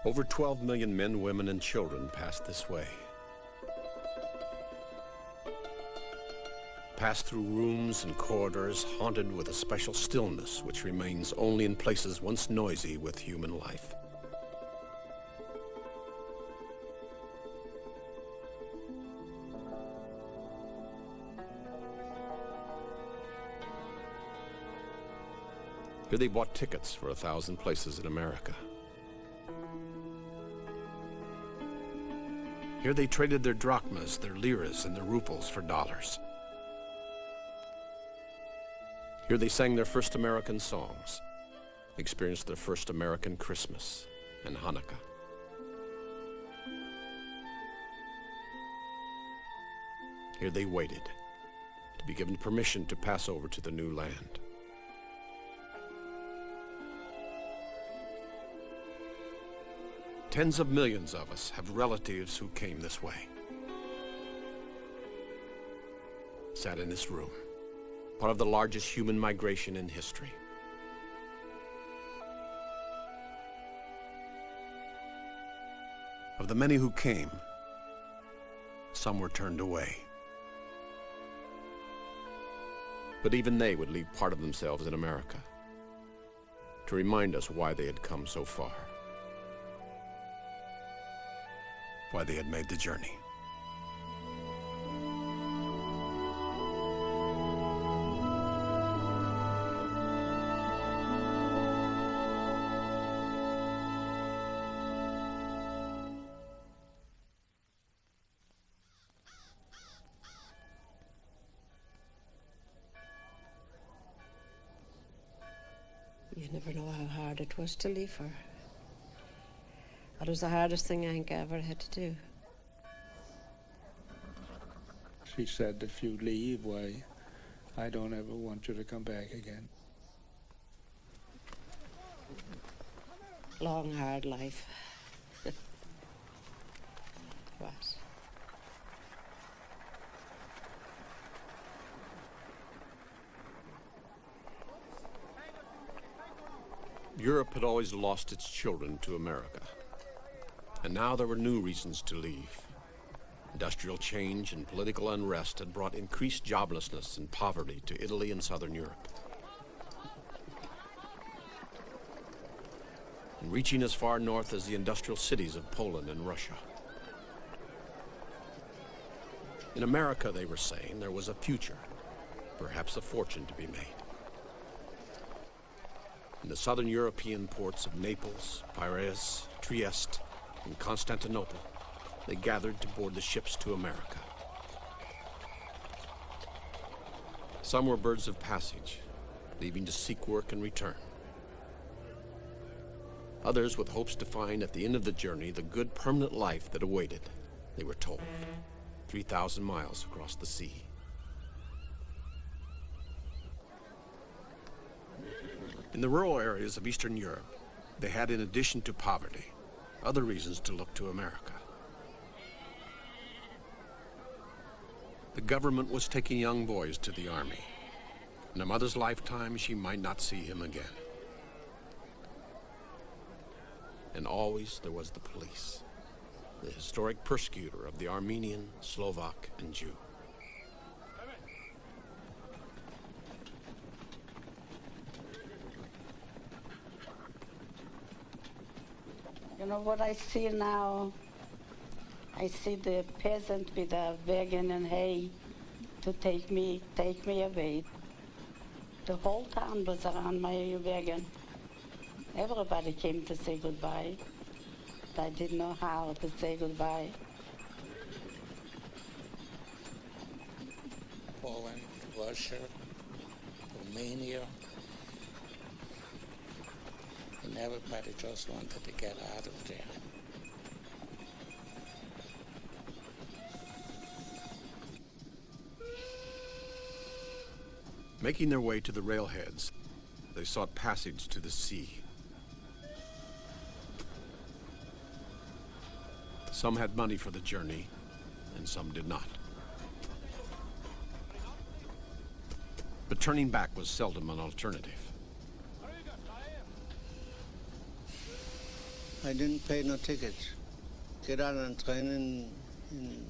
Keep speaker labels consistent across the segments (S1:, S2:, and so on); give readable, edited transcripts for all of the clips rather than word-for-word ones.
S1: Over 12 million men, women, and children passed this way. Passed through rooms and corridors haunted with a special stillness which remains only in places once noisy with human life. Here they bought tickets for 1,000 places in America. Here they traded their drachmas, their liras, and their ruples for dollars. Here they sang their first American songs, experienced their first American Christmas and Hanukkah. Here they waited to be given permission to pass over to the new land. Tens of millions of us have relatives who came this way. Sat in this room, part of the largest human migration in history. Of the many who came, some were turned away. But even they would leave part of themselves in America to remind us why they had come so far. Why they had made the journey.
S2: You never know how hard it was to leave her. That was the hardest thing I think I ever had to do.
S3: She said, if you leave, why, I don't ever want you to come back again.
S2: Long, hard life. What?
S1: Europe had always lost its children to America. And now there were new reasons to leave. Industrial change and political unrest had brought increased joblessness and poverty to Italy and Southern Europe. And reaching as far north as the industrial cities of Poland and Russia. In America, they were saying, there was a future, perhaps a fortune to be made. In the southern European ports of Naples, Piraeus, Trieste, and Constantinople, they gathered to board the ships to America. Some were birds of passage, leaving to seek work and return. Others with hopes to find at the end of the journey the good permanent life that awaited, they were told, 3,000 miles across the sea. In the rural areas of Eastern Europe, they had, in addition to poverty, other reasons to look to America. The government was taking young boys to the army. In a mother's lifetime, she might not see him again. And always there was the police, the historic persecutor of the Armenian, Slovak, and Jew.
S4: You know what I see now? I see the peasant with a wagon and hay to take me away. The whole town was around my wagon. Everybody came to say goodbye. I didn't know how to say goodbye.
S5: Poland, Russia, Romania, and everybody just wanted to get out of there.
S1: Making their way to the railheads, they sought passage to the sea. Some had money for the journey, and some did not. But turning back was seldom an alternative.
S6: I didn't pay no tickets. Get on a train and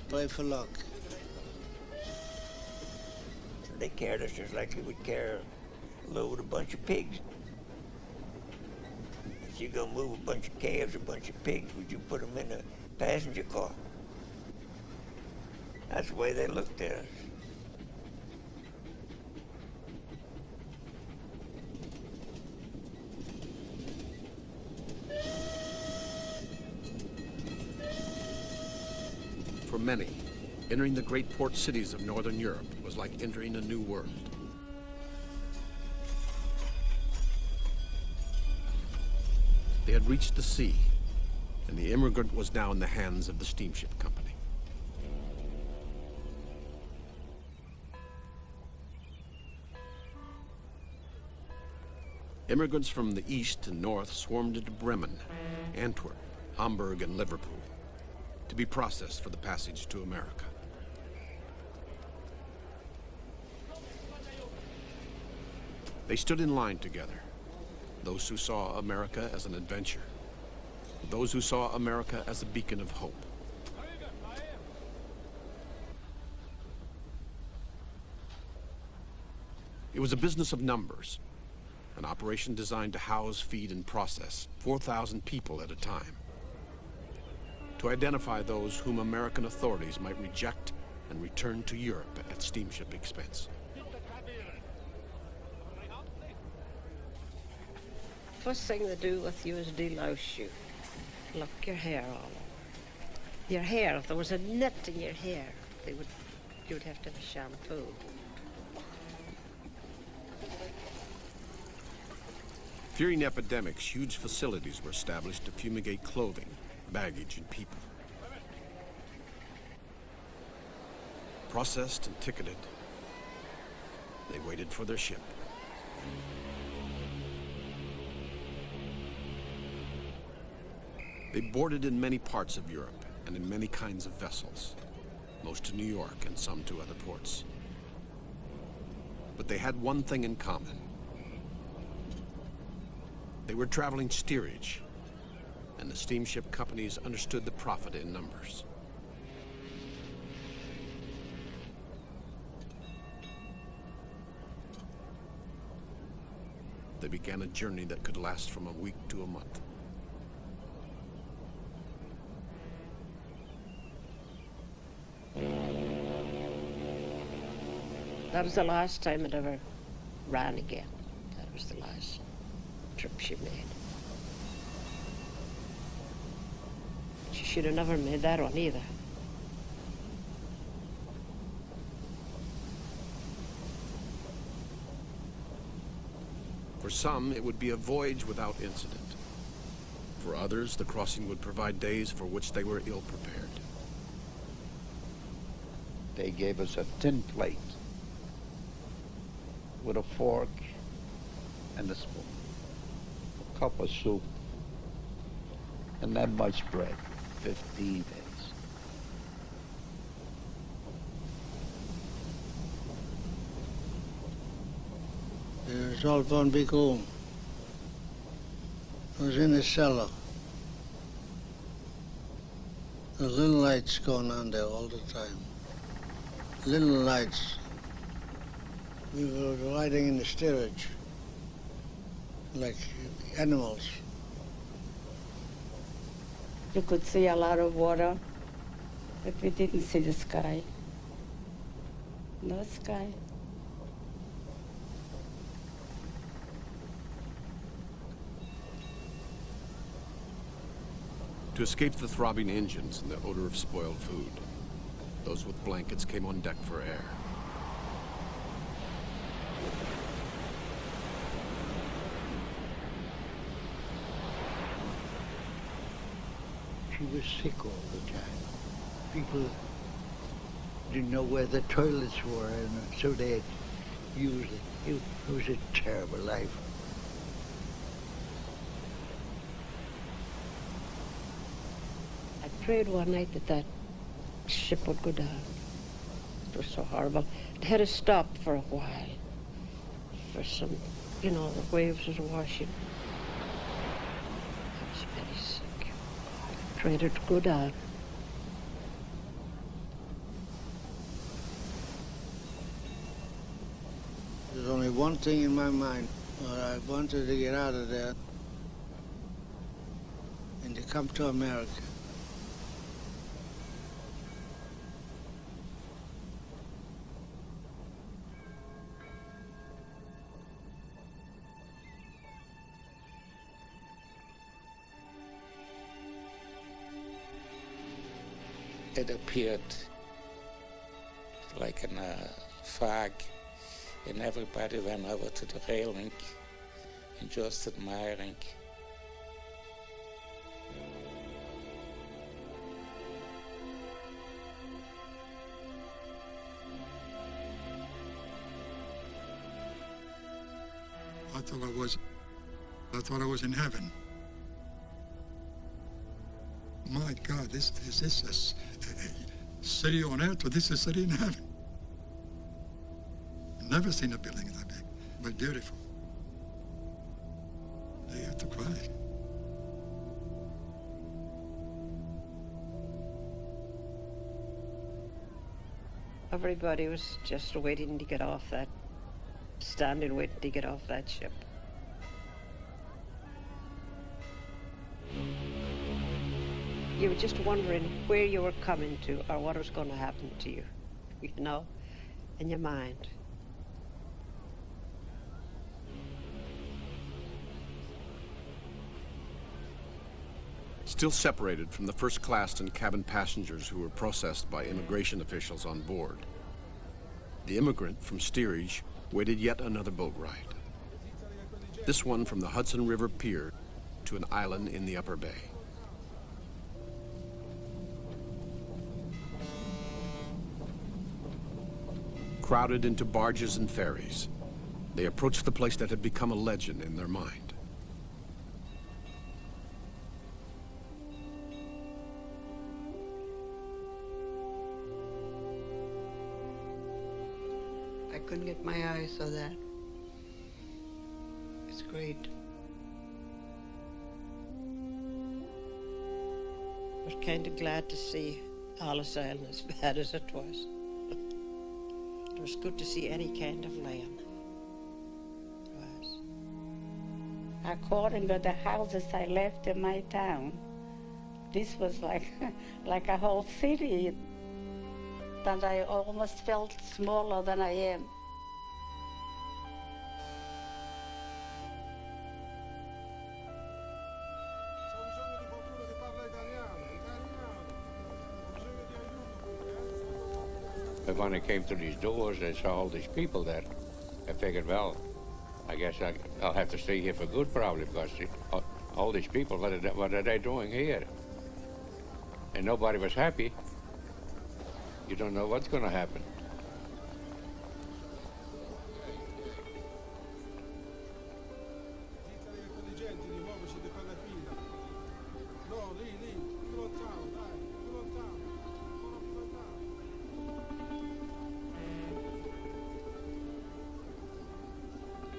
S6: pray for luck.
S7: They carried us just like they would carry a load with a bunch of pigs. If you're gonna move a bunch of calves, a bunch of pigs, would you put them in a passenger car? That's the way they looked at us.
S1: For many, entering the great port cities of Northern Europe was like entering a new world. They had reached the sea, and the immigrant was now in the hands of the steamship company. Immigrants from the east and north swarmed into Bremen, Antwerp, Hamburg, and Liverpool to be processed for the passage to America. They stood in line together, those who saw America as an adventure, those who saw America as a beacon of hope. It was a business of numbers, an operation designed to house, feed, and process 4,000 people at a time, to identify those whom American authorities might reject and return to Europe at steamship expense.
S2: First thing they do with you is delouse you. Look, your hair all over. Your hair, if there was a knit in your hair, you'd have to have shampoo.
S1: Fearing epidemics, huge facilities were established to fumigate clothing, baggage, and people. Processed and ticketed, they waited for their ship. They boarded in many parts of Europe and in many kinds of vessels, most to New York and some to other ports. But they had one thing in common. They were traveling steerage, and the steamship companies understood the profit in numbers. They began a journey that could last from a week to a month.
S2: That was the last time it ever ran again. That was the last trip she made. She should have never made that one either.
S1: For some, it would be a voyage without incident. For others, the crossing would provide days for which they were ill prepared.
S8: They gave us a tin plate with a fork and a spoon, a cup of soup, and that much bread, 15 days.
S6: It was all one big room. I was in a cellar. There were little lights going on there all the time. Little lights. We were riding in the steerage, like animals.
S4: You could see a lot of water, but we didn't see the sky. No sky.
S1: To escape the throbbing engines and the odor of spoiled food, those with blankets came on deck for air.
S8: She was sick all the time. People didn't know where the toilets were, and so they'd use it. It was a terrible life.
S2: I prayed one night that that ship would go down. It was so horrible. It had to stop for a while. For some, the waves was washing. I was ready to go down.
S6: There's only one thing in my mind. I wanted to get out of there and to come to America.
S5: It appeared like a fog, and everybody went over to the railing and just admiring.
S9: I thought I was in heaven. My God, is this a city on earth, or this is a city in heaven? Never seen a building that big, but beautiful. You have to cry.
S2: Everybody was just waiting to get off that, standing waiting to get off that ship. You were just wondering where you were coming to or what was going to happen to you, you know, in your mind.
S1: Still separated from the first class and cabin passengers who were processed by immigration officials on board, the immigrant from steerage waited yet another boat ride. This one from the Hudson River Pier to an island in the Upper Bay. Crowded into barges and ferries, they approached the place that had become a legend in their mind.
S8: I couldn't get my eyes on that. It's great.
S2: I was kind of glad to see Ellis Island as bad as it was. It was good to see any kind of land. It was.
S4: According to the houses I left in my town, this was like, like a whole city, that I almost felt smaller than I am.
S10: But when I came to these doors, I saw all these people there. I figured, well, I guess I'll have to stay here for good, probably, because all these people, what are they doing here? And nobody was happy. You don't know what's going to happen.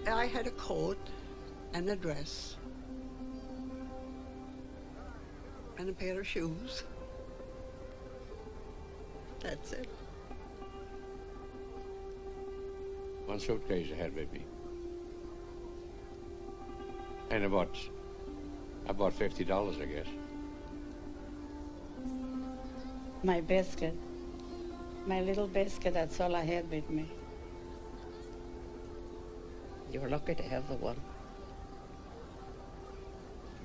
S8: I had a coat and a dress and a pair of shoes. That's it.
S10: One suitcase I had with me. And about $50, I guess.
S4: My basket, my little basket, that's all I had with me.
S2: You were lucky to have the one.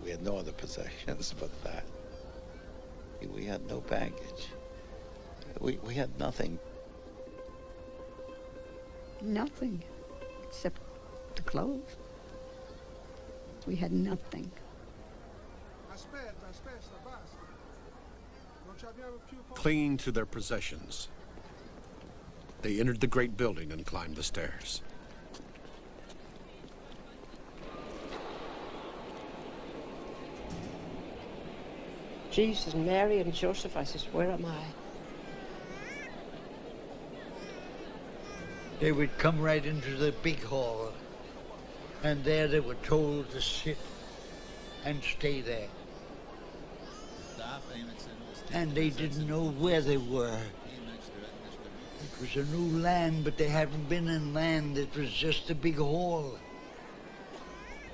S11: We had no other possessions but that. We had no baggage. We had nothing.
S12: Nothing, except the clothes. We had nothing.
S1: Clinging to their possessions, they entered the great building and climbed the stairs.
S2: Jesus, Mary and Joseph, I says, where am I?
S8: They would come right into the big hall, and there they were told to sit and stay there. And they didn't know where they were. It was a new land, but they hadn't been in land. It was just a big hall.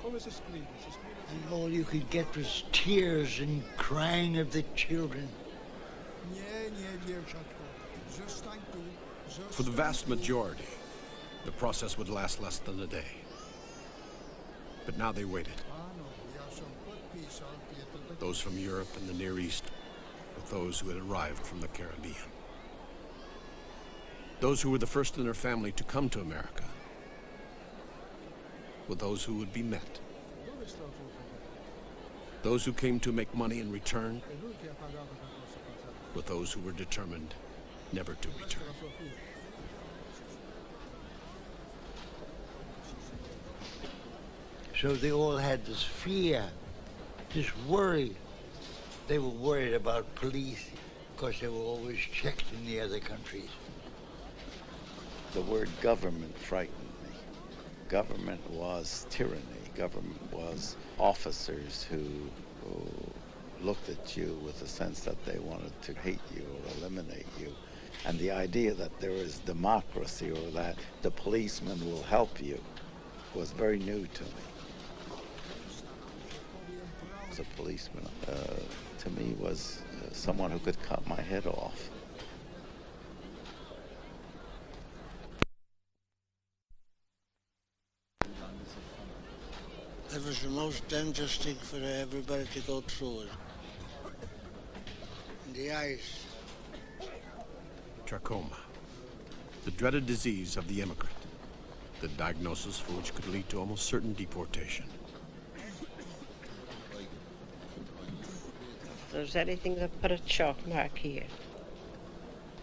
S8: And all you could get was tears and crying of the children.
S1: For the vast majority, the process would last less than a day. But now they waited. Those from Europe and the Near East with those who had arrived from the Caribbean. Those who were the first in their family to come to America with those who would be met. Those who came to make money and return with those who were determined never to return.
S8: So they all had this fear, this worry. They were worried about police because they were always checked in the other countries.
S11: The word government frightened me. Government was tyranny. Government was officers who looked at you with a sense that they wanted to hate you or eliminate you. And the idea that there is democracy or that the policeman will help you was very new to me. As a policeman, to me, was someone who could cut my head off.
S6: It was the most dangerous thing for everybody to go through it. In the ice.
S1: Trachoma, the dreaded disease of the immigrant, the diagnosis for which could lead to almost certain deportation.
S2: If there's anything that put a chalk mark here,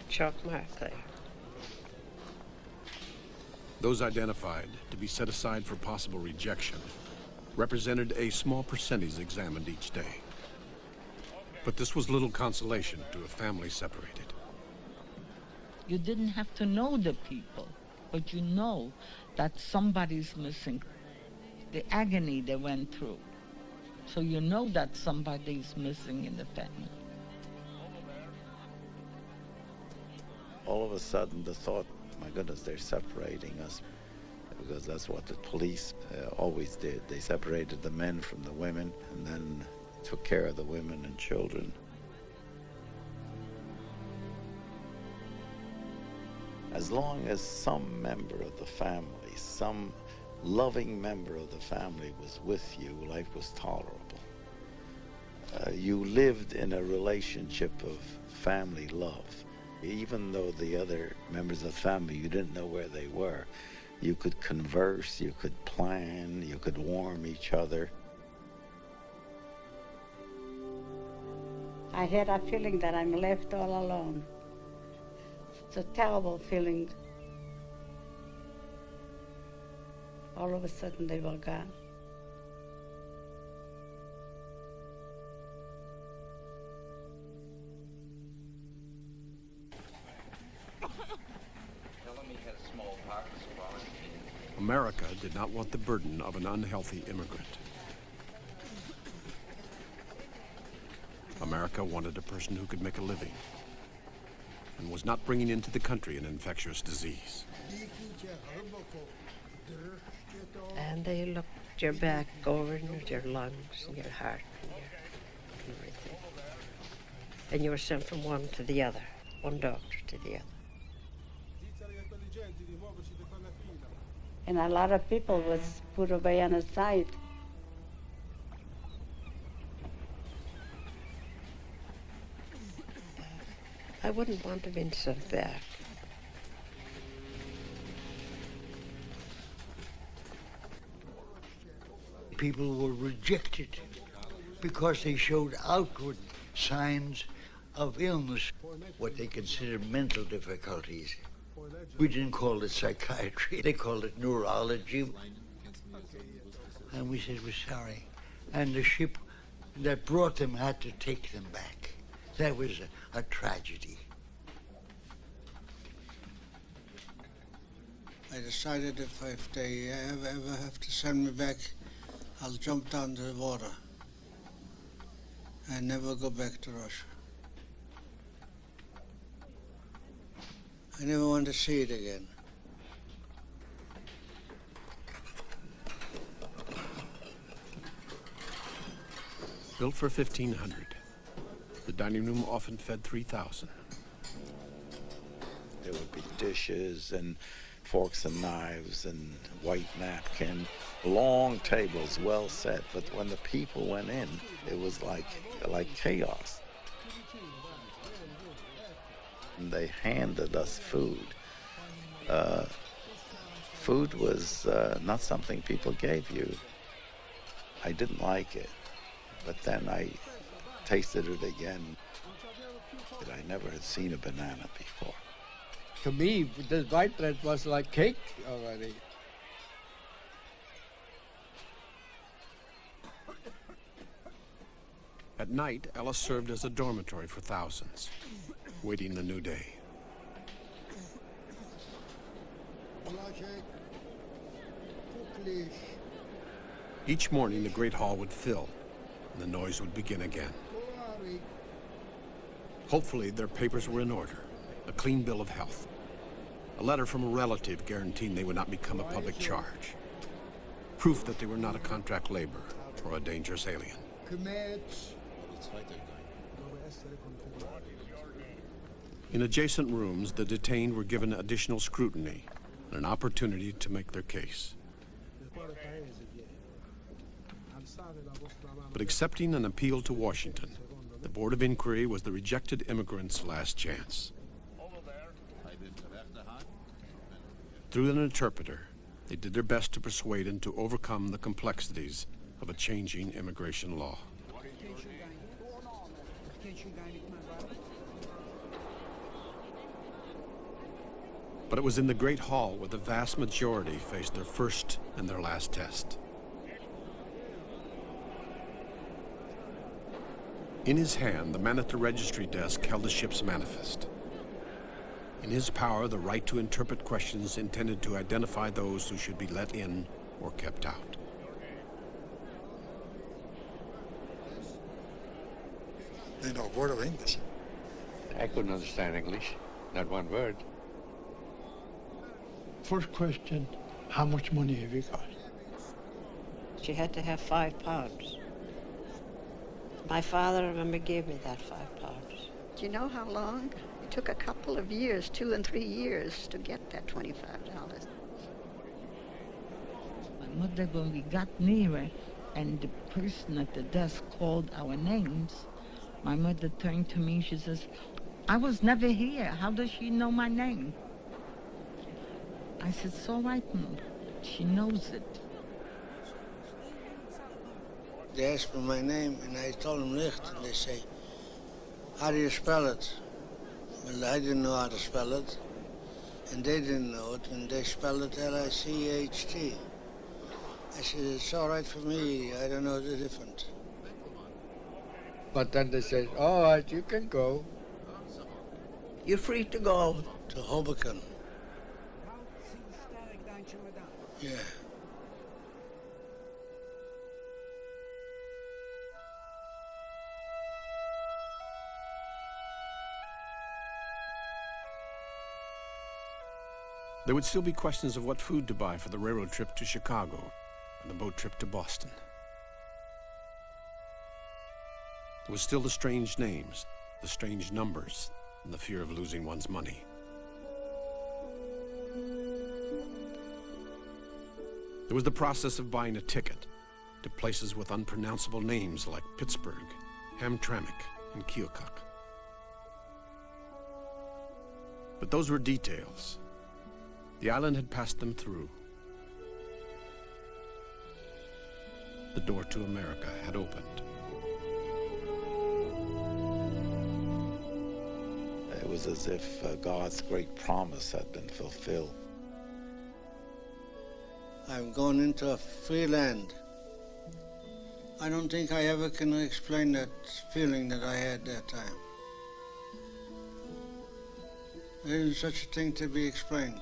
S2: chalk mark there.
S1: Those identified to be set aside for possible rejection represented a small percentage examined each day. But this was little consolation to a family separated.
S13: You didn't have to know the people, but you know that somebody's missing. The agony they went through. So you know that somebody's missing in the family.
S11: All of a sudden, the thought, my goodness, they're separating us. Because that's what the police always did. They separated the men from the women and then took care of the women and children. As long as some member of the family, some loving member of the family was with you, life was tolerable. You lived in a relationship of family love. Even though the other members of the family, you didn't know where they were. You could converse, you could plan, you could warm each other.
S4: I had a feeling that I'm left all alone. It's a terrible feeling. All of a sudden they were gone.
S1: America did not want the burden of an unhealthy immigrant. America wanted a person who could make a living and was not bringing into the country an infectious disease.
S2: And they looked your back over and your lungs and your heart and everything. And you were sent from one to the other, one doctor to the other.
S4: And a lot of people was put away on the side.
S2: I wouldn't want to be sent back.
S8: People were rejected because they showed outward signs of illness, what they considered mental difficulties. We didn't call it psychiatry. They called it neurology. And we said, we're sorry. And the ship that brought them had to take them back. That was a tragedy.
S6: I decided if they ever have to send me back, I'll jump down to the water. I never go back to Russia. I never want to see it again.
S1: Built for 1,500, the dining room often fed 3,000.
S11: There would be dishes and forks and knives and white napkin, long tables, well set. But when the people went in, it was like chaos. And they handed us food. Food was not something people gave you. I didn't like it, but then I tasted it again. I never had seen a banana before.
S3: To me, this white bread was like cake already.
S1: At night, Ellis served as a dormitory for thousands, waiting the new day. Each morning, the great hall would fill, and the noise would begin again. Hopefully, their papers were in order, a clean bill of health, a letter from a relative guaranteeing they would not become a public charge, proof that they were not a contract laborer or a dangerous alien. In adjacent rooms, the detained were given additional scrutiny and an opportunity to make their case. But accepting an appeal to Washington, the Board of Inquiry was the rejected immigrants' last chance. Through an interpreter, they did their best to persuade and to overcome the complexities of a changing immigration law. But it was in the Great Hall where the vast majority faced their first and their last test. In his hand, the man at the registry desk held the ship's manifest. In his power, the right to interpret questions intended to identify those who should be let in or kept out.
S9: They know a word of English.
S10: I couldn't understand English, not one word.
S8: First question, how much money have you got?
S2: She had to have £5. My father, I remember, gave me that £5.
S12: Do you know how long? It took a couple of years, 2 and 3 years, to get that $25.
S13: My mother, when we got nearer and the person at the desk called our names, my mother turned to me, she says, I was never here. How does she know my name? I said, it's all right, Mom. She knows it.
S6: They asked me my name, and I told them Licht, and they say, how do you spell it? Well, I didn't know how to spell it, and they didn't know it, and they spelled it L-I-C-H-T. I said, it's all right for me, I don't know the difference.
S3: But then they said, all right, you can go.
S7: You're free to go.
S6: To Hoboken. Yeah.
S1: There would still be questions of what food to buy for the railroad trip to Chicago and the boat trip to Boston. There was still the strange names, the strange numbers, and the fear of losing one's money. There was the process of buying a ticket to places with unpronounceable names like Pittsburgh, Hamtramck, and Keokuk. But those were details. The island had passed them through. The door to America had opened.
S11: It was as if God's great promise had been fulfilled.
S6: I'm going into a free land. I don't think I ever can explain that feeling that I had that time. There isn't such a thing to be explained.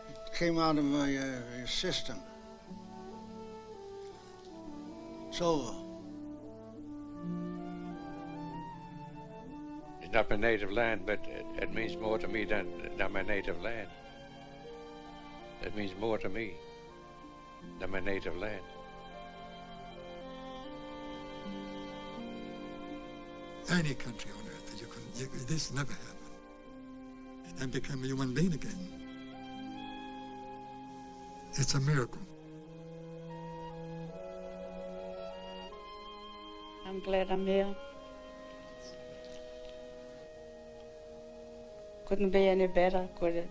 S6: It came out of my system. It's over.
S10: It's not my native land, but it means more to me than my native land. It means more to me than my native land.
S9: Any country on earth that this never happened. And become a human being again. It's a miracle.
S4: I'm glad I'm here. Couldn't be any better, could it?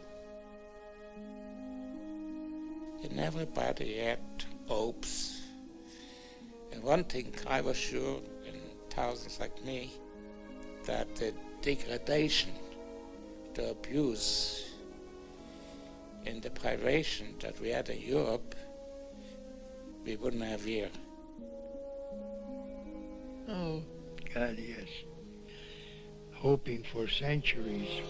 S5: And everybody had hopes. And one thing I was sure, and thousands like me, that the degradation, the abuse, and the privation that we had in Europe, we wouldn't have here.
S8: Oh, God, yes. Hoping for centuries